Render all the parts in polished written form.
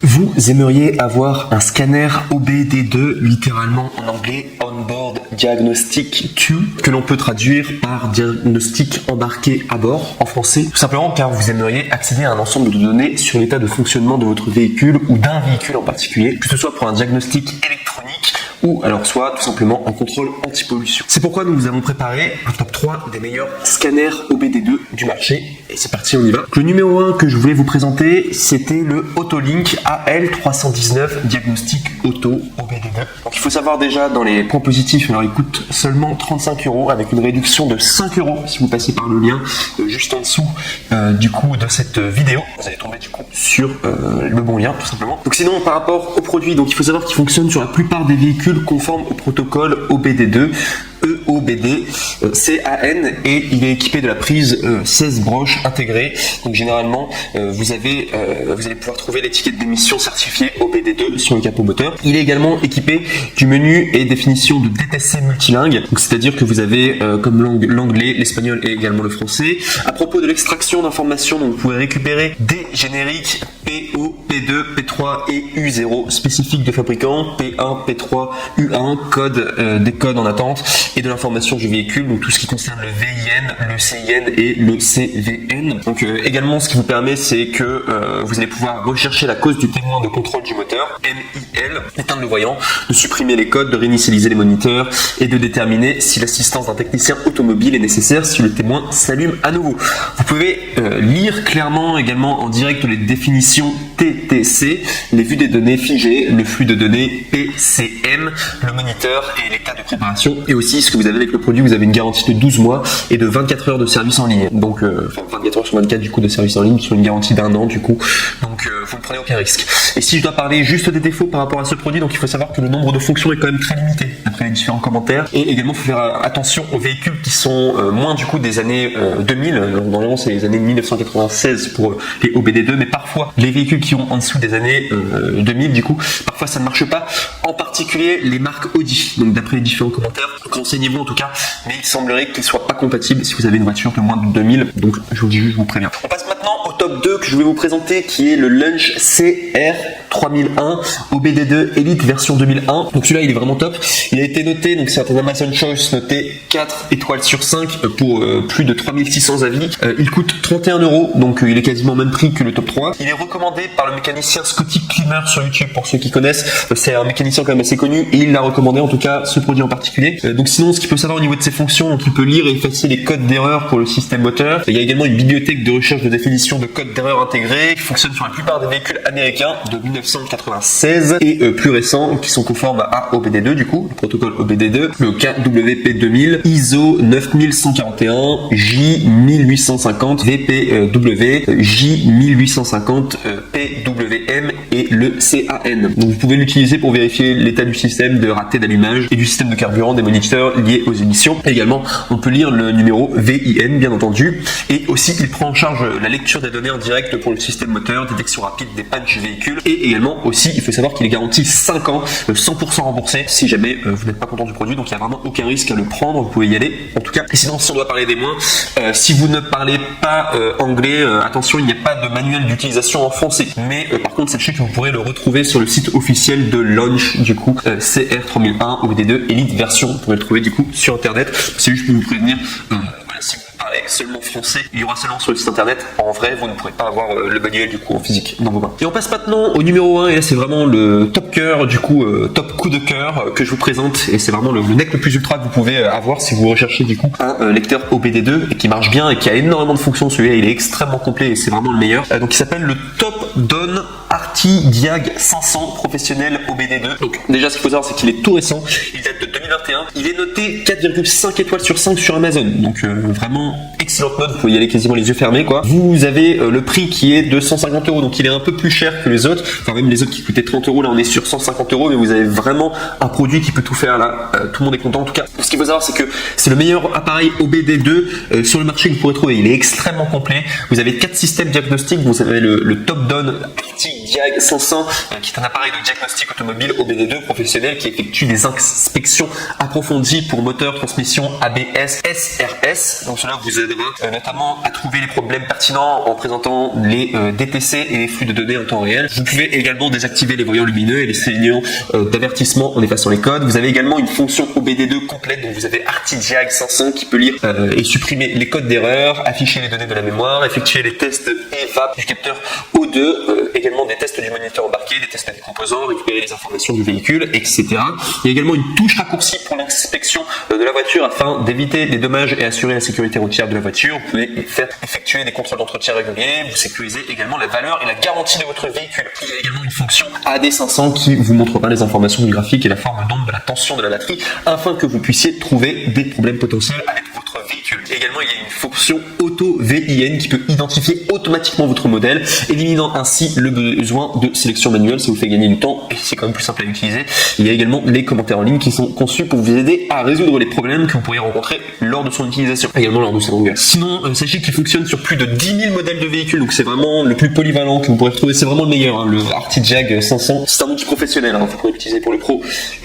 Vous aimeriez avoir un scanner OBD2, littéralement en anglais Onboard Diagnostic 2, que l'on peut traduire par diagnostic embarqué à bord en français, tout simplement car vous aimeriez accéder à un ensemble de données sur l'état de fonctionnement de votre véhicule ou d'un véhicule en particulier, que ce soit pour un diagnostic électronique ou alors soit tout simplement un contrôle anti-pollution. C'est pourquoi nous vous avons préparé un top 3 des meilleurs scanners OBD2 du marché. Et c'est parti, on y va. Le numéro 1 que je voulais vous présenter, c'était le Autolink AL319 Diagnostic Auto OBD2. Donc il faut savoir déjà dans les points positifs, alors il coûte seulement 35 € avec une réduction de 5 € si vous passez par le lien juste en dessous du coup de cette vidéo. Vous allez tomber du coup sur le bon lien tout simplement. Donc sinon par rapport au produit, donc il faut savoir qu'il fonctionne sur la plupart des véhicules conformes au protocole OBD2. EOBD CAN et il est équipé de la prise 16 broches intégrée. Donc généralement vous allez pouvoir trouver l'étiquette d'émission certifiée OBD2 sur le capot moteur. Il est également équipé du menu et définition de DTC multilingue. Donc c'est-à-dire que vous avez comme langue l'anglais, l'espagnol et également le français. À propos de l'extraction d'informations, donc vous pouvez récupérer des génériques PO, P2, P3 et U0 spécifiques de fabricants, P1, P3, U1, des codes en attente et de l'information du véhicule, donc tout ce qui concerne le VIN, le CIN et le CVN. Donc également ce qui vous permet c'est que vous allez pouvoir rechercher la cause du témoin de contrôle du moteur, MIL, éteindre le voyant, de supprimer les codes, de réinitialiser les moniteurs et de déterminer si l'assistance d'un technicien automobile est nécessaire si le témoin s'allume à nouveau. Vous pouvez lire clairement également en direct les définitions TTC, les vues des données figées, le flux de données PCM, le moniteur et l'état de préparation. Et aussi ce que vous avez avec le produit, vous avez une garantie de 12 mois et de 24 heures de service en ligne. Donc 24 heures sur 24 du coup de service en ligne sur une garantie d'1 an du coup. Donc vous ne prenez aucun risque. Et si je dois parler juste des défauts par rapport à ce produit, donc il faut savoir que le nombre de fonctions est quand même très limité d'après les différents commentaires. Et également il faut faire attention aux véhicules qui sont moins du coup des années 2000. Normalement c'est les années 1996 pour les OBD2, mais parfois les véhicules qui ont en dessous des années 2000 du coup, parfois ça ne marche pas. En particulier les marques Audi. Donc d'après les différents commentaires, renseignez-vous en tout cas, mais il semblerait qu'ils ne soient pas compatibles si vous avez une voiture de moins de 2000. Donc je vous dis juste, je vous préviens. On passe maintenant au top 2 que je vais vous présenter, qui est le Launch CR 3001 OBD2 Elite version 2001. Donc celui-là il est vraiment top. Il a été noté, donc c'est un Amazon Choice noté 4 étoiles sur 5 pour plus de 3600 avis. Il coûte 31 €, donc il est quasiment au même prix que le top 3. Il est recommandé par le mécanicien Scotty Climmer sur YouTube pour ceux qui connaissent. C'est un mécanicien quand même assez connu et il l'a recommandé en tout cas ce produit en particulier. Donc sinon ce qu'il faut savoir au niveau de ses fonctions, donc il peut lire et effacer les codes d'erreur pour le système moteur. Il y a également une bibliothèque de recherche de définition de codes d'erreur intégrés qui fonctionne sur la plupart des véhicules américains de 1996 et plus récents qui sont conformes à OBD2 du coup, le protocole OBD2, le KWP2000, ISO 9141, J1850, VPW, J1850, PWM et le CAN. Donc vous pouvez l'utiliser pour vérifier l'état du système de raté d'allumage et du système de carburant des moniteurs liés aux émissions. Également, on peut lire le numéro VIN bien entendu, et aussi il prend en charge la lecture des données en direct pour le système moteur, détection rapide des pannes du véhicule, et également aussi il faut savoir qu'il est garanti 5 ans, 100% remboursé si jamais vous n'êtes pas content du produit, donc il n'y a vraiment aucun risque à le prendre, vous pouvez y aller en tout cas. Et sinon si on doit parler des moins, si vous ne parlez pas anglais, attention, il n'y a pas de manuel d'utilisation en français, mais par contre sachez que vous pourrez le retrouver sur le site officiel de Launch du coup, CR3001 OBD2 Elite version, vous pourrez le trouver du coup sur internet. C'est juste pour vous prévenir, si vous parlez seulement français, il y aura seulement sur le site internet. En vrai, vous ne pourrez pas avoir le manuel du coup en physique dans vos mains. Et on passe maintenant au numéro 1, et là c'est vraiment le top cœur du coup, top coup de cœur que je vous présente, et c'est vraiment le nec le plus ultra que vous pouvez avoir si vous recherchez du coup un lecteur OBD2 et qui marche bien et qui a énormément de fonctions. Celui-là il est extrêmement complet et c'est vraiment le meilleur. Donc il s'appelle le Top Don Arti Diag 500 professionnel OBD2. Donc déjà ce qu'il faut savoir c'est qu'il est tout récent, il date de 2021, il est noté 4,5 étoiles sur 5 sur Amazon, donc vraiment excellente note, vous pouvez y aller quasiment les yeux fermés quoi. Vous avez le prix qui est de 150 €, donc il est un peu plus cher que les autres, enfin même les autres qui coûtaient 30 €, là on est sur 150 €, mais vous avez vraiment un produit qui peut tout faire là, tout le monde est content en tout cas. Ce qu'il faut savoir c'est que c'est le meilleur appareil OBD2 sur le marché que vous pourrez trouver, il est extrêmement complet, vous avez 4 systèmes diagnostiques, vous avez le Top Down Arti Diag 500 qui est un appareil de diagnostic automobile OBD2 professionnel qui effectue des inspections approfondi pour moteur, transmission, ABS, SRS. Donc cela vous aidera notamment à trouver les problèmes pertinents en présentant les DTC et les flux de données en temps réel. Vous pouvez également désactiver les voyants lumineux et les signaux d'avertissement en effaçant les codes. Vous avez également une fonction OBD2 complète, donc vous avez ArtiDiag 500 qui peut lire et supprimer les codes d'erreur, afficher les données de la mémoire, effectuer les tests EVAP du capteur O2, également des tests du moniteur embarqué, des tests des composants, récupérer les informations du véhicule, etc. Il y a également une touche raccourcie pour l'inspection de la voiture afin d'éviter les dommages et assurer la sécurité routière de la voiture. Vous pouvez faire effectuer des contrôles d'entretien réguliers, vous sécurisez également la valeur et la garantie de votre véhicule. Il y a également une fonction AD500 qui vous montrera les informations du graphique et la forme d'onde de la tension de la batterie afin que vous puissiez trouver des problèmes potentiels avec votre véhicule. Également, il y a une fonction auto VIN qui peut identifier automatiquement votre modèle, éliminant ainsi le besoin de sélection manuelle. Ça vous fait gagner du temps et c'est quand même plus simple à utiliser. Il y a également les commentaires en ligne qui sont conçus pour vous aider à résoudre les problèmes que vous pourriez rencontrer lors de son utilisation, également lors de sa longueur. Sinon, sachez qu'il fonctionne sur plus de 10 000 modèles de véhicules, donc c'est vraiment le plus polyvalent que vous pourrez retrouver. C'est vraiment le meilleur, hein, le ArtiDiag 500. C'est un outil professionnel, hein, vous pourrez l'utiliser pour le pro.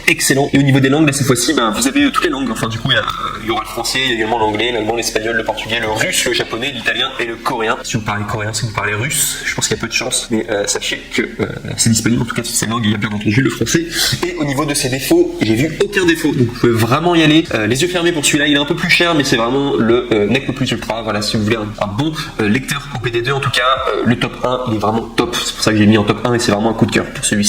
Excellent. Et au niveau des langues, là, cette fois-ci, vous avez toutes les langues. Enfin, du coup, il y aura le français, il y a également l'anglais, l'allemand, l'espagnol, le portugais, le russe, le japonais, l'italien et le coréen. Si vous parlez coréen, si vous parlez russe, je pense qu'il y a peu de chance, mais sachez que c'est disponible en tout cas sur ces langues. Il y a bien entendu le français. Et au niveau de ses défauts, j'ai vu aucun défaut. Donc vous pouvez vraiment y aller. Les yeux fermés pour celui-là, il est un peu plus cher, mais c'est vraiment le NEC le plus ultra. Voilà, si vous voulez un bon lecteur OBD2, en tout cas, le top 1, il est vraiment top. C'est pour ça que j'ai mis en top 1 et c'est vraiment un coup de cœur pour celui-ci.